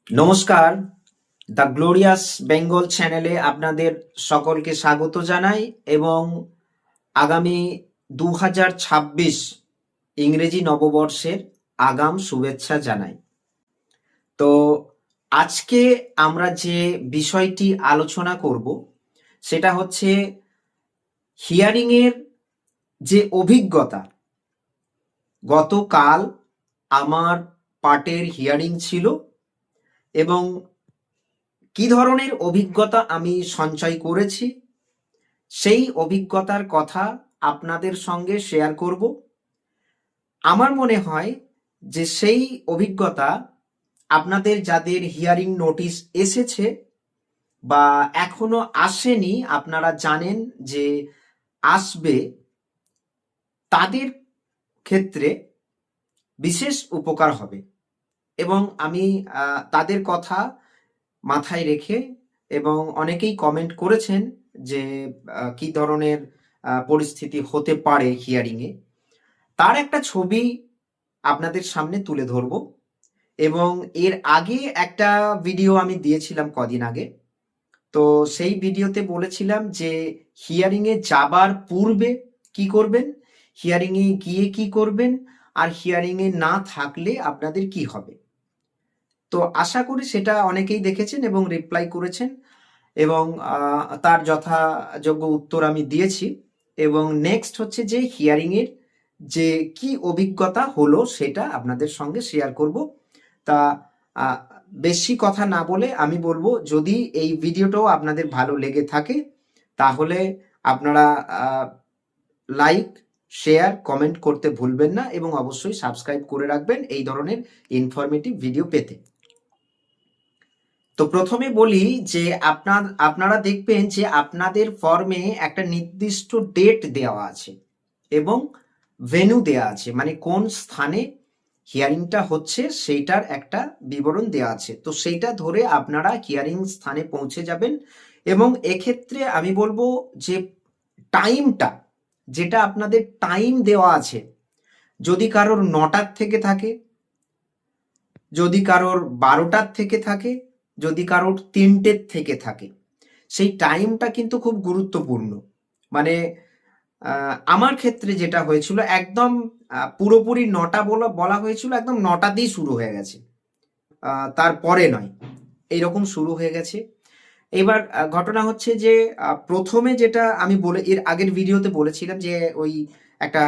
নমস্কার, the glorious Bengal চ্যানেলে আপনাদের সকলকে স্বাগত জানাই এবং আগামী 2026 ইংরেজি নববর্ষের আগাম শুভেচ্ছা জানাই। তো আজকে আমরা যে বিষয়টি আলোচনা করব সেটা হচ্ছে হিয়ারিংয়ের যে অভিজ্ঞতা। গতকাল আমার পার্টের হিয়ারিং ছিল এবং কি ধরনের অভিজ্ঞতা আমি সঞ্চয় করেছি সেই অভিজ্ঞতার কথা আপনাদের সঙ্গে শেয়ার করব। আমার মনে হয় যে সেই অভিজ্ঞতা আপনাদের যাদের হিয়ারিং নোটিশ এসেছে বা এখনো আসেনি, আপনারা জানেন যে আসবে, তাদের ক্ষেত্রে বিশেষ উপকার হবে এবং আমি তাদের কথা মাথায় রেখে এবং অনেকেই কমেন্ট করেছেন যে কি ধরনের পরিস্থিতি হতে পারে হিয়ারিংয়ে, তার একটা ছবি আপনাদের সামনে তুলে ধরব। এবং এর আগে একটা ভিডিও আমি দিয়েছিলাম কদিন আগে, তো সেই ভিডিওতে বলেছিলাম যে হিয়ারিংয়ে যাবার পূর্বে কি করবেন, হিয়ারিংয়ে গিয়ে কি করবেন, আর হিয়ারিংয়ে না থাকলে আপনাদের কি হবে। তো আশা করি সেটা অনেকেই দেখেছেন এবং রিপ্লাই করেছেন এবং তার যথাযোগ্য উত্তর আমি দিয়েছি। এবং নেক্সট হচ্ছে যে হিয়ারিংয়ের যে কি অভিজ্ঞতা হলো সেটা আপনাদের সঙ্গে শেয়ার করব। তা বেশি কথা না বলে আমি বলবো, যদি এই ভিডিওটাও আপনাদের ভালো লেগে থাকে তাহলে আপনারা লাইক, শেয়ার, কমেন্ট করতে ভুলবেন না এবং অবশ্যই সাবস্ক্রাইব করে রাখবেন এই ধরনের ইনফরমেটিভ ভিডিও পেতে। তো প্রথমে বলি যে আপনারা দেখবেন যে আপনাদের ফর্মে একটা নির্দিষ্ট ডেট দেওয়া আছে এবং ভেন্যু দেওয়া আছে, মানে কোন স্থানে হিয়ারিংটা হচ্ছে সেইটার একটা বিবরণ দেওয়া আছে। তো সেইটা ধরে আপনারা হিয়ারিং স্থানে পৌঁছে যাবেন এবং এক্ষেত্রে আমি বলবো যে টাইমটা, যেটা আপনাদের টাইম দেওয়া আছে, যদি কারোর 9টার থেকে থাকে, যদি কারোর 12টার থেকে থাকে, যদি কারোর 3টের থেকে থাকে, সেই টাইমটা কিন্তু খুব গুরুত্বপূর্ণ। মানে আমার ক্ষেত্রে যেটা হয়েছিল, একদম পুরোপুরি 9টা বলা হয়েছিল, একদম 9টাতেই শুরু হয়ে গেছে, তারপরে নয়, এইরকম শুরু হয়ে গেছে। এবার ঘটনা হচ্ছে যে প্রথমে যেটা আমি এর আগের ভিডিওতে বলেছিলাম যে ওই একটা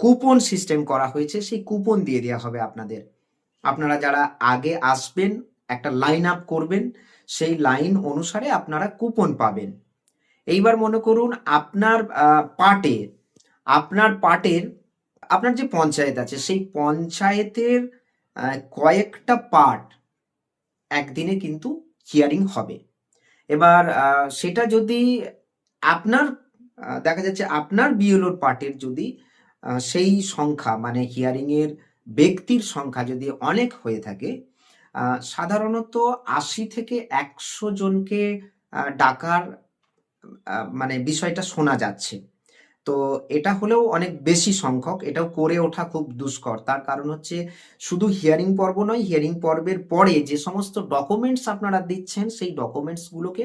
কুপন সিস্টেম করা হয়েছে, সেই কুপন দিয়ে দেওয়া হবে আপনাদের। আপনারা যারা আগে আসবেন একটা লাইন আপ করবেন, সেই লাইন অনুসারে আপনারা কুপন পাবেন। এইবার মনে করুন আপনার পার্টের আপনার যে পঞ্চায়েত আছে সেই পঞ্চায়েতের কয়েকটা পার্ট একদিনে কিন্তু হিয়ারিং হবে। এবার সেটা যদি আপনার দেখা যাচ্ছে আপনার বিএলওর পার্টের যদি সেই সংখ্যা, মানে হিয়ারিং এর ব্যক্তির সংখ্যা যদি অনেক হয়ে থাকে, সাধারণত 80 থেকে 100 জনকে ডাকার মানে বিষয়টা শোনা যাচ্ছে। তো এটা হলেও অনেক বেশি সংখ্যক, এটাও করে ওঠা খুব দুষ্কর। তার কারণ হচ্ছে শুধু হিয়ারিং পর্ব নয়, হিয়ারিং পর্বের পরে যে সমস্ত ডকুমেন্টস আপনারা দিচ্ছেন সেই ডকুমেন্টসগুলোকে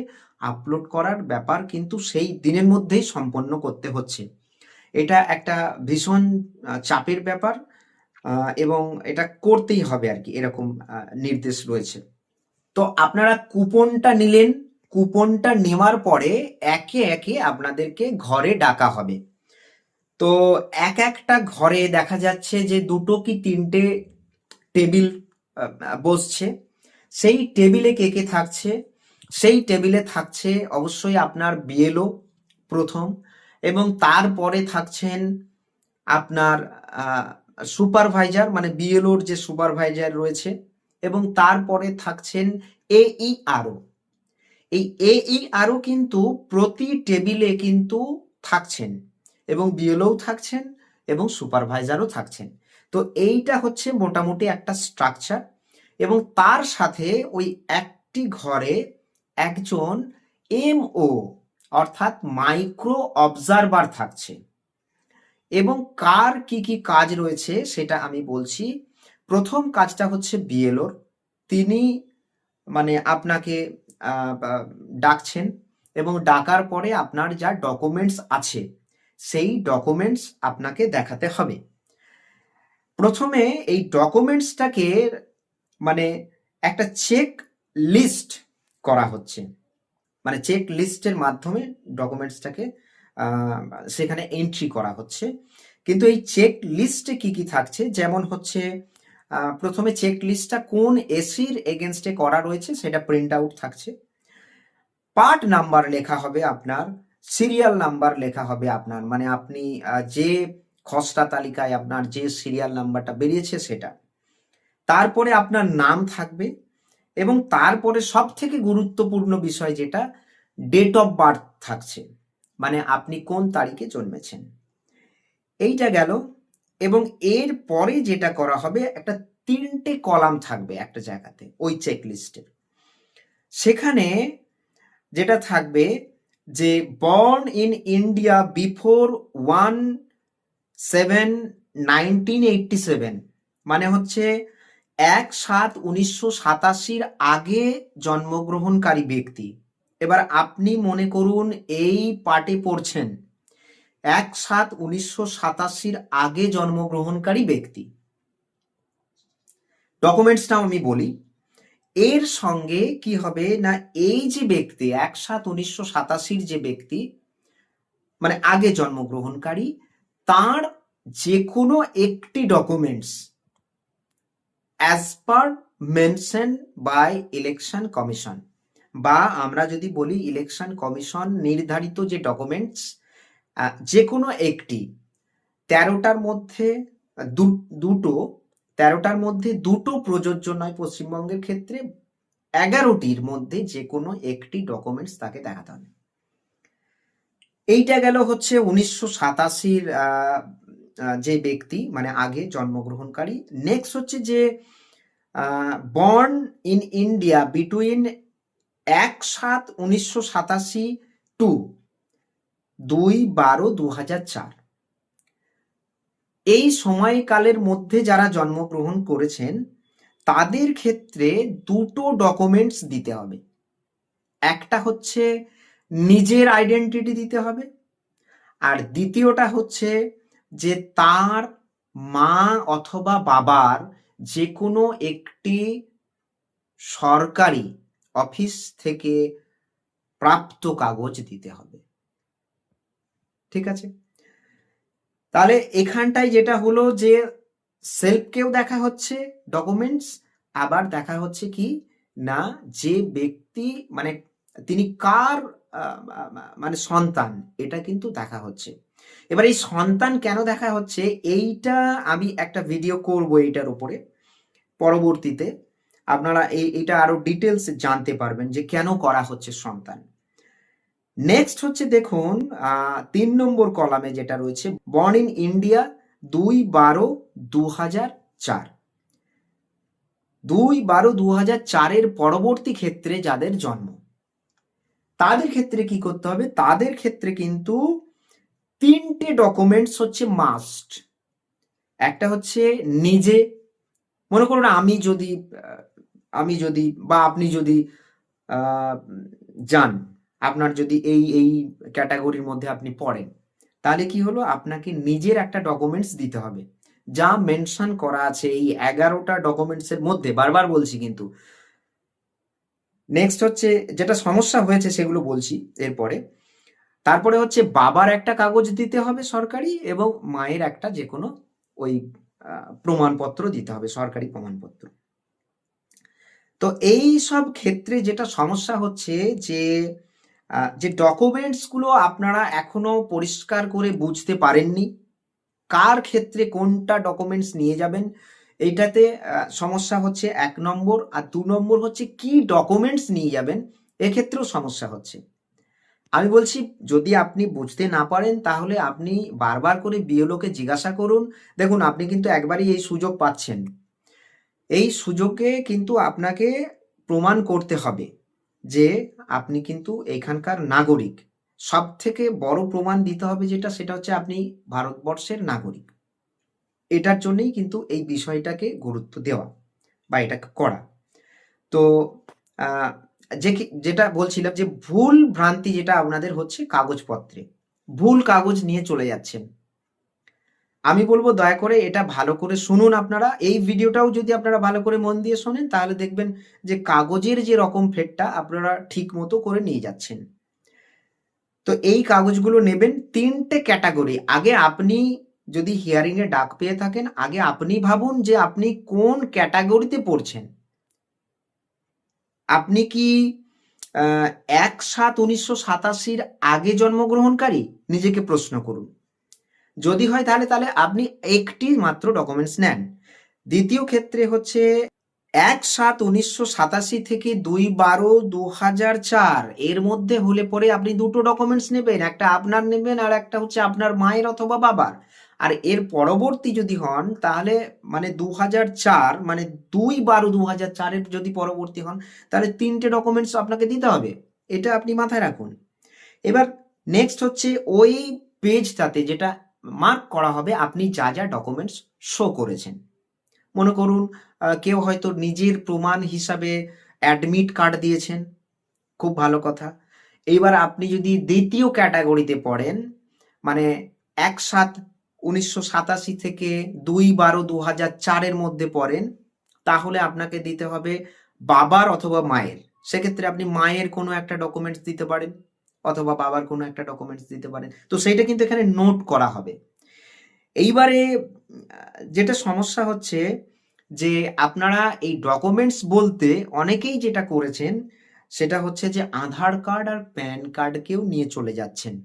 আপলোড করার ব্যাপার কিন্তু সেই দিনের মধ্যেই সম্পন্ন করতে হচ্ছে। এটা একটা ভীষণ চাপের ব্যাপার এবং এটা করতেই হবে আর কি, এরকম নির্দেশ রয়েছে। তো আপনারা কুপনটা নিলেন, কুপনটা নেওয়ার পরে একে একে আপনাদেরকে ঘরে ডাকা হবে। তো একটা ঘরে দেখা যাচ্ছে যে 2টো কি 3টে টেবিল বসছে। সেই টেবিলে কে কে থাকছে, সেই টেবিলে থাকছে অবশ্যই আপনার বিএলও প্রথম, এবং তারপরে থাকছেন আপনার সুপারভাইজার, মানে বিএলওর যে সুপারভাইজার রয়েছে, এবং তারপরে থাকছেন এইআরও। এই এইআরও কিন্তু প্রতি টেবিলে কিন্তু থাকছেন এবং বিএলও থাকছেন এবং সুপারভাইজারও থাকছেন। তো এইটা হচ্ছে মোটামুটি একটা স্ট্রাকচার। এবং তার সাথে ওই একটি ঘরে একজন এমও অর্থাৎ মাইক্রো অবজারভার থাকছে। এবং কার কি কি কাজ রয়েছে সেটা আমি বলছি। প্রথম কাজটা হচ্ছে বিএলওর, তিনি মানে আপনাকে ডাকছেন, এবং ডাকার পরে আপনার যা ডকুমেন্টস আছে সেই ডকুমেন্টস আপনাকে দেখাতে হবে। প্রথমে এই ডকুমেন্টসটাকে মানে একটা চেক লিস্ট করা হচ্ছে, মানে চেক লিস্টের মাধ্যমে ডকুমেন্টসটাকে সেখানে এন্ট্রি করা হচ্ছে। কিন্তু এই চেক লিস্টে কি কি থাকছে, যেমন হচ্ছে প্রথমে চেক লিস্টটা কোন এসির এগেনস্টে করা রয়েছে সেটা প্রিন্ট আউট থাকছে, পার্ট নাম্বার লেখা হবে আপনার, সিরিয়াল নাম্বার লেখা হবে আপনার, মানে আপনি যে খসড়া তালিকায় আপনার যে সিরিয়াল নাম্বারটা বেরিয়েছে সেটা, তারপরে আপনার নাম থাকবে, এবং তারপরে সব থেকে গুরুত্বপূর্ণ বিষয় যেটা ডেট অফ বার্থ থাকছে, মানে আপনি কোন তারিখে জন্মেছেন, এইটা গেল। এবং এর পরে যেটা করা হবে, একটা 3টে কলাম থাকবে একটা জায়গাতে ওই চেক লিস্টের, সেখানে যেটা থাকবে যে বর্ন ইন ইন্ডিয়া বিফোর 1/7/1987, মানে হচ্ছে 1/7/1987 আগে জন্মগ্রহণকারী ব্যক্তি। এবার আপনি মনে করুন এই পার্টে পড়ছেন 1/7/1987 আগে জন্মগ্রহণকারী ব্যক্তি। ডকুমেন্টসটাও আমি বলি, এর সঙ্গে কি হবে না, এই যে ব্যক্তি 1/7/1987 যে ব্যক্তি মানে আগে জন্মগ্রহণকারী, তার যে কোনো একটি documents as per mention by election commission, বা আমরা যদি বলি ইলেকশন কমিশন নির্ধারিত যে ডকুমেন্টস, যে কোনো একটি 13টার মধ্যে দুটো 13টার মধ্যে দুটো প্রযোজ্য নয় পশ্চিমবঙ্গের ক্ষেত্রে, 11টির মধ্যে যে কোনো একটি ডকুমেন্টস তাকে দেখাতে হবে। এইটা গেল হচ্ছে 1987 যে ব্যক্তি মানে আগে জন্মগ্রহণকারী। নেক্সট হচ্ছে যে born in India between 1/7/1987 to 2/12/2004, এই সময়কালের মধ্যে যারা জন্মগ্রহণ করেছেন তাদের ক্ষেত্রে দুটো ডকুমেন্টস দিতে হবে। একটা হচ্ছে নিজের আইডেন্টিটি দিতে হবে, আর দ্বিতীয়টা হচ্ছে যে তার মা অথবা বাবার যে কোনো একটি সরকারি অফিস থেকে প্রাপ্ত কাগজ দিতে হবে। ঠিক আছে, তাহলে এখানটায় যেটা হলো যে সেলফকেও দেখা হচ্ছে ডকুমেন্টস, আবার দেখা হচ্ছে কি না যে ব্যক্তি মানে তিনি কার মানে সন্তান, এটা কিন্তু দেখা হচ্ছে। এবার এই সন্তান কেন দেখা হচ্ছে এইটা আমি একটা ভিডিও করব এইটার উপরে পরবর্তীতে, আপনারা এইটা আরো ডিটেলস জানতে পারবেন যে কেন করা হচ্ছে সন্তান। নেক্সট হচ্ছে দেখুন 3 নম্বর কলামে যেটা রয়েছে বর্ন ইন ইন্ডিয়া 2/12/2004, 2/12/2004 পরবর্তী ক্ষেত্রে যাদের জন্ম, তাদের ক্ষেত্রে কি করতে হবে, তাদের ক্ষেত্রে কিন্তু 3টে ডকুমেন্টস হচ্ছে মাস্ট। একটা হচ্ছে নিজে, মনে করুন আমি যদি বা আপনি যদি যান, আপনার যদি এই ক্যাটাগরির মধ্যে আপনি পড়েন, তাহলে কি হলো, আপনাকে নিজের একটা ডকুমেন্টস দিতে হবে যা মেনশন করা আছে এই 11টা ডকুমেন্টসের মধ্যে, বারবার বলছি কিন্তু। নেক্সট হচ্ছে যেটা সমস্যা হয়েছে সেগুলো বলছি এরপরে। তারপরে হচ্ছে বাবার একটা কাগজ দিতে হবে সরকারি, এবং মায়ের একটা যে কোনো ওই প্রমাণপত্র দিতে হবে, সরকারি প্রমাণপত্র। তো এই সব ক্ষেত্রে যেটা সমস্যা হচ্ছে যে ডকুমেন্টসগুলো আপনারা এখনো পরিষ্কার করে বুঝতে পারেননি, কার ক্ষেত্রে কোনটা ডকুমেন্টস নিয়ে যাবেন, এইটাতে সমস্যা হচ্ছে 1 নম্বর। আর 2 নম্বর হচ্ছে কি ডকুমেন্টস নিয়ে যাবেন, এক্ষেত্রেও সমস্যা হচ্ছে। আমি বলছি যদি আপনি বুঝতে না পারেন তাহলে আপনি বারবার করে বিএলওকে জিজ্ঞাসা করুন। দেখুন আপনি কিন্তু একবারই এই সুযোগ পাচ্ছেন, এই সুযোগে কিন্তু আপনাকে প্রমাণ করতে হবে যে আপনি কিন্তু এখানকার নাগরিক। সব থেকে বড় প্রমাণ দিতে হবে যেটা, সেটা হচ্ছে আপনি ভারতবর্ষের নাগরিক। এটার জন্যই কিন্তু এই বিষয়টাকে গুরুত্ব দেওয়া বা এটাকে করা। তো আহ, যেটা বলছিলাম যে ভুল ভ্রান্তি যেটা আপনাদের হচ্ছে কাগজপত্রে, ভুল কাগজ নিয়ে চলে যাচ্ছেন। আমি বলবো দয়া করে এটা ভালো করে শুনুন আপনারা। এই ভিডিওটাও যদি আপনারা ভালো করে মন দিয়ে শোনেন তাহলে দেখবেন যে কাগজের যে রকম ফেরটা আপনারা ঠিক মতো করে নিয়ে যাচ্ছেন। তো এই কাগজগুলো নেবেন 3টে ক্যাটাগরি। আগে আপনি যদি হিয়ারিং এ ডাক পেয়ে থাকেন, আগে আপনি ভাবুন যে আপনি কোন ক্যাটাগরিতে পড়ছেন। আপনি কি 1/7/1987 আগে জন্মগ্রহণকারী? নিজেকে প্রশ্ন করুন। যদি হয় তাহলে তাহলে আপনি একটি মাত্র ডকুমেন্টস নেন। দ্বিতীয় ক্ষেত্রে হচ্ছে 1/7/1987 থেকে 2/12/2004 এর মধ্যে হলে পরে আপনি দুটো ডকুমেন্টস নেবেন, একটা আপনার নেবেন আর একটা হচ্ছে আপনার মায়ের অথবা বাবার। আর এর পরবর্তী যদি হন তাহলে মানে 2004 মানে 2/12/2004 এর যদি পরবর্তী হন তাহলে 3টে ডকুমেন্টস আপনাকে দিতে হবে। এটা আপনি মাথায় রাখুন। এবার নেক্সট হচ্ছে ওই পেজটাতে যেটা মার্ক করা হবে আপনি যা যা ডকুমেন্টস শো করেছেন। মনে করুন কেউ হয়তো নিজের প্রমাণ হিসাবে অ্যাডমিট কার্ড দিয়েছেন, খুব ভালো কথা। এইবার আপনি যদি দ্বিতীয় ক্যাটাগরিতে পড়েন, মানে 1/7/1987 থেকে 2/12/2004 এর মধ্যে পড়েন, তাহলে আপনাকে দিতে হবে বাবার অথবা মায়ের। সেক্ষেত্রে আপনি মায়ের কোনো একটা ডকুমেন্টস দিতে পারেন অথবা বাবার কোনো একটা ডকুমেন্টস দিতে পারেন। তো সেইটা কিন্তু এখানে নোট করা হবে। এইবারে যেটা সমস্যা হচ্ছে যে আপনারা এই ডকুমেন্টস বলতে অনেকেই যেটা করেছেন সেটা হচ্ছে যে আধার কার্ড আর প্যান কার্ডকেও নিয়ে চলে যাচ্ছেন।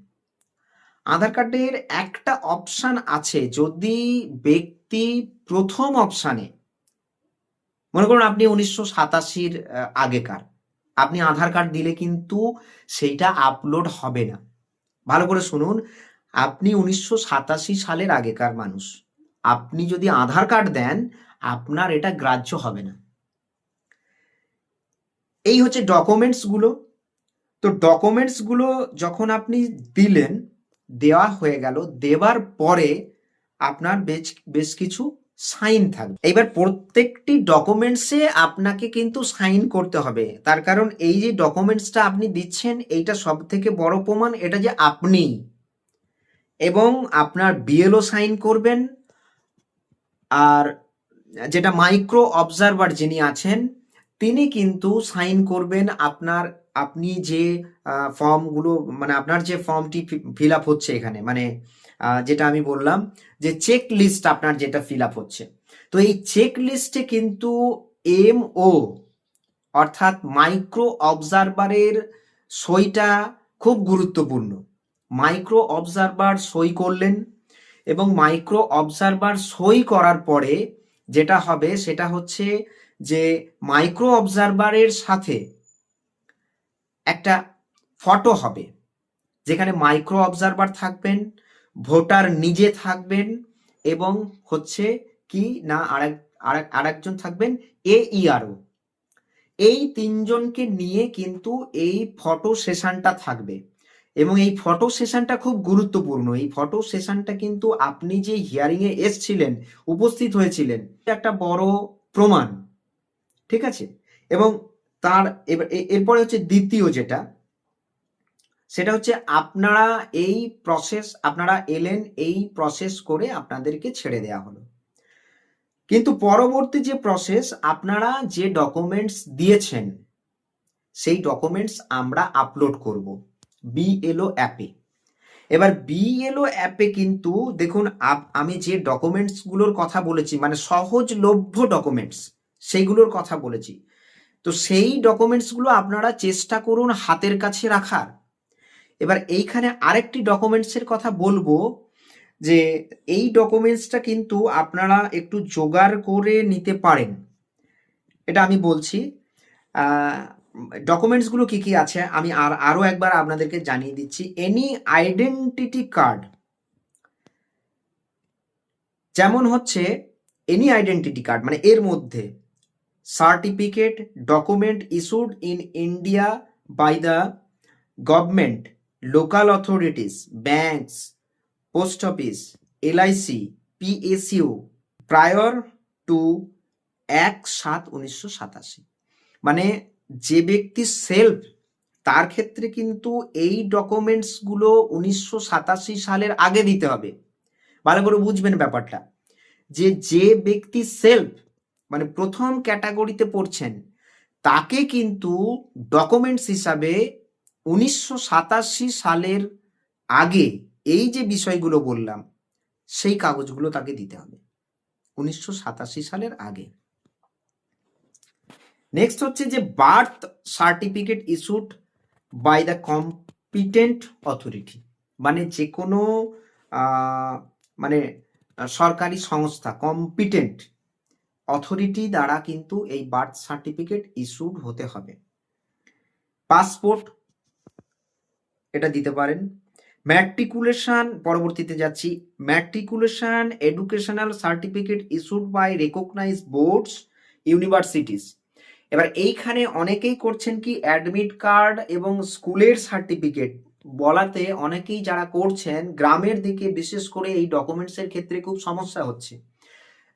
আধার কার্ডের একটা অপশান আছে, যদি ব্যক্তি প্রথম অপশানে, মনে করুন আপনি 1987 আগেকার, আপনি আধার কার্ড দিলে কিন্তু সেইটা আপলোড হবে না। ভালো করে শুনুন, আপনি 1987 সালের আগেকার মানুষ, আপনি যদি আধার কার্ড দেন আপনার এটা গ্রাহ্য হবে না। এই হচ্ছে ডকুমেন্টসগুলো। তো ডকুমেন্টসগুলো যখন আপনি দিলেন, দেওয়া হয়ে গেল, দেওয়ার পরে আপনার বেশ কিছু সাইন থাকবে। এবার প্রত্যেকটি ডকুমেন্টসে আপনাকে কিন্তু সাইন করতে হবে, তার কারণ এই যে ডকুমেন্টসটা আপনি দিচ্ছেন এইটা সব থেকে বড় প্রমাণ এটা যে আপনি, এবং আপনার বিএলও সাইন করবেন। আর যেটা মাইক্রো অবজারভার যিনি আছেন তিনি কিন্তু সাইন করবেন আপনার, আপনি যে ফর্মগুলো মানে আপনার যে ফর্মটি ফিল আপ হচ্ছে এখানে, মানে যেটা আমি বললাম যে চেক লিস্ট আপনার যেটা ফিল আপ হচ্ছে, তো এই চেক লিস্টে কিন্তু MO অর্থাৎ মাইক্রো অবজারভারের সইটা খুব গুরুত্বপূর্ণ। মাইক্রো অবজারভার সই করলেন এবং মাইক্রো অবজারভার সই করার পরে যেটা হবে সেটা হচ্ছে যে মাইক্রো অবজারভারের সাথে একটা ফটো হবে, যেখানে মাইক্রো অবজারভার থাকবেন, ভোটার নিজে থাকবেন, এবং হচ্ছে কি না আরেকজন থাকবেন AERO। এই তিনজনকে নিয়ে কিন্তু এই ফটো সেশনটা থাকবে, এবং এই ফটো সেশনটা খুব গুরুত্বপূর্ণ। এই ফটো সেশনটা কিন্তু আপনি যে হিয়ারিং এ এসছিলেন, উপস্থিত হয়েছিলেন, একটা বড় প্রমাণ, ঠিক আছে। এবং তার এরপরে হচ্ছে দ্বিতীয় যেটা, সেটা হচ্ছে আপনারা এই প্রসেস, আপনারা এলেন, এই প্রসেস করে আপনাদেরকে ছেড়ে দেওয়া হলো, কিন্তু পরবর্তী যে প্রসেস আপনারা যে ডকুমেন্টস দিয়েছেন সেই ডকুমেন্টস আমরা আপলোড করব BLO অ্যাপে। এবার BLO অ্যাপে কিন্তু দেখুন আমি যে ডকুমেন্টসগুলোর কথা বলেছি, মানে সহজলভ্য ডকুমেন্টস সেইগুলোর কথা বলেছি, তো সেই ডকুমেন্টসগুলো আপনারা চেষ্টা করুন হাতের কাছে রাখার। এবার এইখানে আরেকটি ডকুমেন্টসের কথা বলবো, যে এই ডকুমেন্টসটা কিন্তু আপনারা একটু জোগাড় করে নিতে পারেন। এটা আমি বলছি ডকুমেন্টসগুলো কি কি আছে আমি আরো একবার আপনাদেরকে জানিয়ে দিচ্ছি। এনি আইডেন্টিটি কার্ড, যেমন হচ্ছে এনি আইডেন্টিটি কার্ড মানে এর মধ্যে certificate, document issued in India by the government, local authorities, banks, post office, LIC, PSU prior to 1/7/1987, মানে যে ব্যক্তি সেলফ, তার ক্ষেত্রে কিন্তু এই ডকুমেন্টসগুলো 1987 সালের আগে দিতে হবে। ভালো করে বুঝবেন ব্যাপারটা, যে ব্যক্তি সেলফ মানে প্রথম ক্যাটাগরিতে পড়ছেন, তাকে কিন্তু ডকুমেন্টস হিসাবে 1987 সালের আগে এই যে বিষয়গুলো বললাম সেই কাগজগুলো তাকে দিতে হবে 1987 সালের আগে। নেক্সট হচ্ছে যে birth certificate issued by the competent authority, মানে যে কোনো মানে সরকারি সংস্থা কম্পিটেন্ট অথরিটি দ্বারা কিন্তু এই বার্থ সার্টিফিকেট ইস্যুড হতে হবে। পাসপোর্ট এটা দিতে পারেন। ম্যাট্রিকুলেশন, পরবর্তীতে যাচ্ছি, matriculation educational certificate issued by recognised boards universities. এবার এইখানে অনেকেই করছেন কি অ্যাডমিট কার্ড এবং স্কুলের সার্টিফিকেট বলাতে অনেকেই যারা করছেন গ্রামের দিকে বিশেষ করে এই ডকুমেন্টসের ক্ষেত্রে খুব সমস্যা হচ্ছে,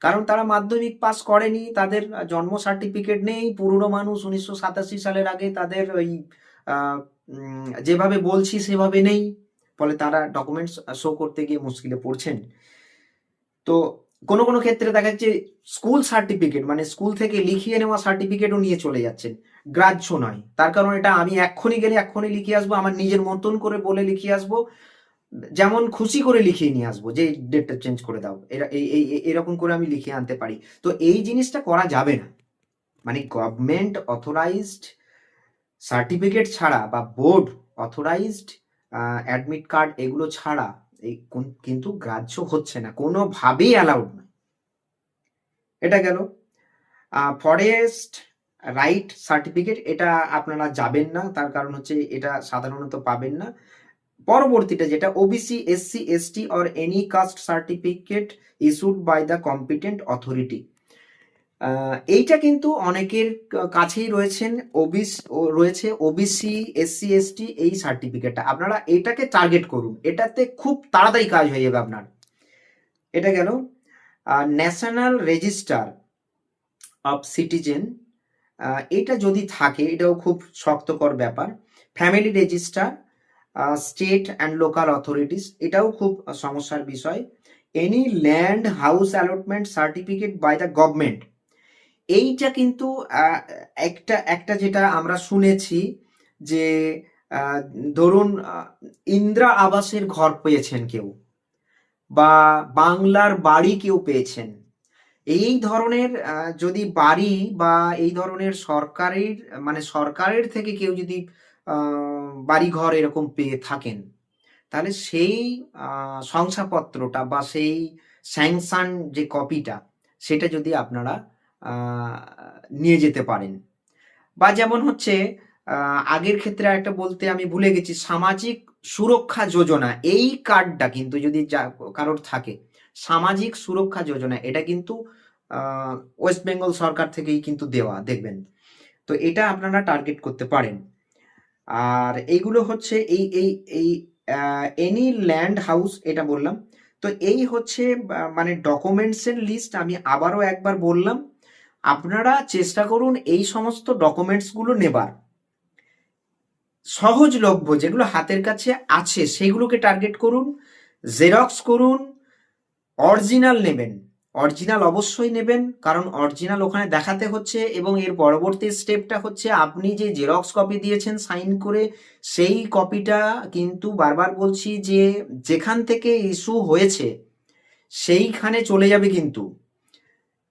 কারণ তারা মাধ্যমিক পাস করেনি, তাদের জন্ম সার্টিফিকেট নেই, পুরনো মানুষ 1987 সালের আগে তাদের ওই যেভাবে বলছি সেভাবে নেই, ফলে তারা ডকুমেন্টস শো করতে গিয়ে মুশকিলে পড়ছেন। তো কোনো কোনো ক্ষেত্রে দেখা যাচ্ছে স্কুল সার্টিফিকেট মানে স্কুল থেকে লিখিয়ে নেওয়া সার্টিফিকেটও নিয়ে চলে যাচ্ছেন, গ্রাহ্য নয়। তার কারণ এটা আমি এক্ষুনি গেলে এক্ষুনি লিখে আসবো, আমার নিজের মতন করে বলে লিখিয়ে আসবো, যেমন খুশি করে লিখিয়ে নিয়ে আসবো যে ডেটটা চেঞ্জ করে দাও, এরকম করে আমি লিখিয়ে আনতে পারি। তো এই জিনিসটা করা যাবে না, মানে গভর্নমেন্ট অথরাইজড সার্টিফিকেট ছাড়া বা বোর্ড অথরাইজড অ্যাডমিট কার্ড এগুলো ছাড়া এই কিন্তু গ্রাহ্য হচ্ছে না, কোনোভাবেই অ্যালাউড নয়। এটা গেল। ফরেস্ট রাইট সার্টিফিকেট, এটা আপনারা যাবেন না, তার কারণ হচ্ছে এটা সাধারণত পাবেন না। পরবর্তীটা যেটা OBC SC ST or any caste certificate issued by the competent authority, এইটা কিন্তু অনেকের কাছেই রয়েছে ওবিসি এসসি এসটি এই সার্টিফিকেটটা, আপনারা এটাকে টার্গেট করুন, এটাতে খুব তাড়াতাড়ি কাজ হয়ে যাবে আপনার। এটা গেল। ন্যাশনাল রেজিস্টার অফ সিটিজেন, এটা যদি থাকে এটাও খুব শক্তকর ব্যাপার। Family register, state and local authorities, এটাও খুব সমস্যার বিষয়। Any land house allotment certificate by the government, এইটা কিন্তু একটা যেটা আমরা শুনেছি যে ধরুন ইন্দিরা আবাসের ঘর পেয়েছেন কেউ, বা বাংলার বাড়ি কেউ পেয়েছেন, এই ধরনের যদি বাড়ি বা এই ধরনের সরকারের থেকে কেউ যদি বাড়িঘর এরকম পেয়ে থাকেন, তাহলে সেই শংসাপত্রটা বা সেই স্যাংশন যে কপিটা সেটা যদি আপনারা নিয়ে যেতে পারেন। বা যেমন হচ্ছে আগের ক্ষেত্রে একটা বলতে আমি ভুলে গেছি, সামাজিক সুরক্ষা যোজনা, এই কার্ডটা কিন্তু যদি কারোর থাকে, সামাজিক সুরক্ষা যোজনা, এটা কিন্তু ওয়েস্ট বেঙ্গল সরকার থেকেই কিন্তু দেওয়া, দেখবেন। তো এটা আপনারা টার্গেট করতে পারেন। আর এইগুলো হচ্ছে এই এই এই এনি ল্যান্ড হাউস, এটা বললাম। তো এই হচ্ছে মানে ডকুমেন্টসের লিস্ট। আমি আবারও একবার বললাম, আপনারা চেষ্টা করুন এই সমস্ত ডকুমেন্টসগুলো নেবার, সহজলভ্য যেগুলো হাতের কাছে আছে সেগুলোকে টার্গেট করুন, জেরক্স করুন, অরিজিনাল নেবেন, অরিজিনাল অবশ্যই নেবেন, কারণ অরিজিনাল ওখানে দেখাতে হচ্ছে। এবং এর পরবর্তী স্টেপটা হচ্ছে আপনি যে জেরক্স কপি দিয়েছেন সাইন করে, সেই কপিটা কিন্তু বারবার বলছি যে যেখান থেকে ইস্যু হয়েছে সেইখানে চলে যাবে, কিন্তু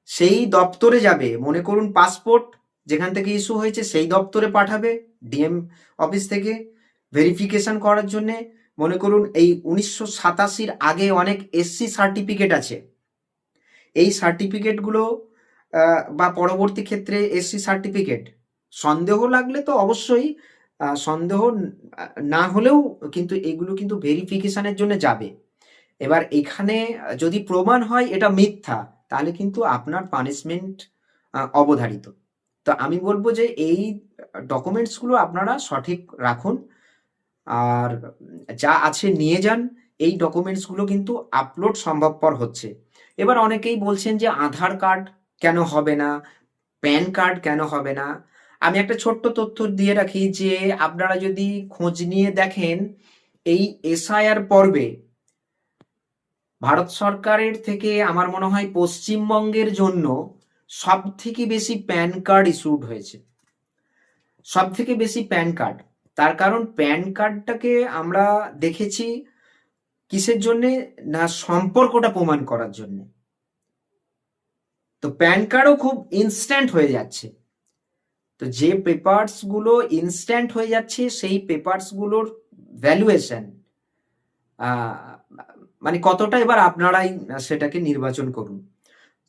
সেই দপ্তরে যাবে। মনে করুন পাসপোর্ট যেখান থেকে ইস্যু হয়েছে সেই দপ্তরে পাঠাবে ডিএম অফিস থেকে ভেরিফিকেশন করার জন্যে। মনে করুন এই 1987 আগে অনেক এসসি সার্টিফিকেট আছে, এই সার্টিফিকেটগুলো বা পরবর্তী ক্ষেত্রে এসসি সার্টিফিকেট সন্দেহ লাগলে তো অবশ্যই, সন্দেহ না হলেও কিন্তু এগুলো কিন্তু ভেরিফিকেশনের জন্য যাবে। এবার এখানে যদি প্রমাণ হয় এটা মিথ্যা, তাহলে কিন্তু আপনার পানিশমেন্ট অবধারিত। তো আমি বলবো যে এই ডকুমেন্টসগুলো আপনারা সঠিক রাখুন, আর যা আছে নিয়ে যান। এই ডকুমেন্টসগুলো কিন্তু আপলোড সম্ভবপর হচ্ছে। এবার অনেকেই বলছেন যে আধার কার্ড কেন হবে না, প্যান কার্ড কেন হবে না। আমি একটা ছোট্ট তথ্য দিয়ে রাখি যে আপনারা যদি খোঁজ নিয়ে দেখেন, এই এসআইআর পর্বে ভারত সরকারের থেকে আমার মনে হয় পশ্চিমবঙ্গের জন্য সব থেকে বেশি প্যান কার্ড ইস্যুড হয়েছে, সব থেকে বেশি প্যান কার্ড। তার কারণ প্যান কার্ডটাকে আমরা দেখেছি কিসের জন্যে, না সম্পর্কটা প্রমাণ করার জন্য। তো প্যান কার্ডও খুব ইনস্ট্যান্ট হয়ে যাচ্ছে। তো যে পেপারসগুলো ইনস্ট্যান্ট হয়ে যাচ্ছে সেই পেপারসগুলোর ভ্যালুয়েশন মানে কতটা, এবার আপনারাই সেটাকে নির্বাচন করুন।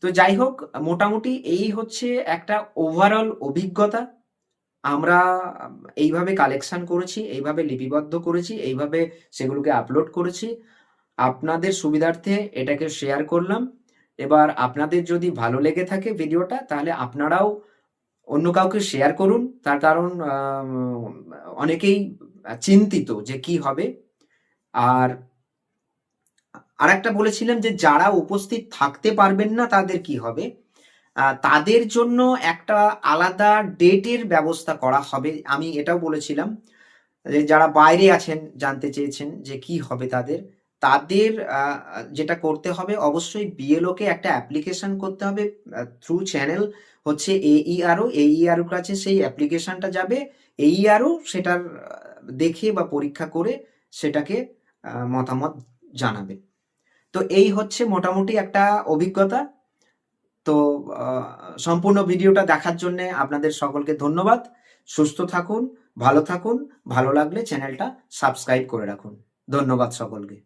তো যাই হোক, মোটামুটি এই হচ্ছে একটা ওভারঅল অভিজ্ঞতা। আমরা এইভাবে কালেকশন করেছি, এইভাবে লিপিবদ্ধ করেছি, এইভাবে সেগুলোকে আপলোড করেছি। আপনাদের সুবিধার্থে এটাকে শেয়ার করলাম। এবার আপনাদের যদি ভালো লেগে থাকে ভিডিওটা, তাহলে আপনারাও অন্য কাউকে শেয়ার করুন। তার কারণ অনেকেই চিন্তিত যে কি হবে। আর আরেকটা বলেছিলাম যে যারা উপস্থিত থাকতে পারবেন না তাদের কি হবে, তাদের জন্য একটা আলাদা ডেটের ব্যবস্থা করা হবে। আমি এটাও বলেছিলাম যে যারা বাইরে আছেন, জানতে চেয়েছেন যে কি হবে তাদের, তাদের যেটা করতে হবে, অবশ্যই বিএলওকে একটা অ্যাপ্লিকেশন করতে হবে থ্রু চ্যানেল হচ্ছে এইআরও। এইআরও কাছে সেই অ্যাপ্লিকেশনটা যাবে, এইআরও সেটার দেখে বা পরীক্ষা করে সেটাকে মতামত জানাবে। তো এই হচ্ছে মোটামুটি একটা অভিজ্ঞতা। তো সম্পূর্ণ ভিডিওটা দেখার জন্য আপনাদের সকলকে ধন্যবাদ। সুস্থ থাকুন, ভালো থাকুন। ভালো লাগলে চ্যানেলটা সাবস্ক্রাইব করে রাখুন। ধন্যবাদ সকলকে।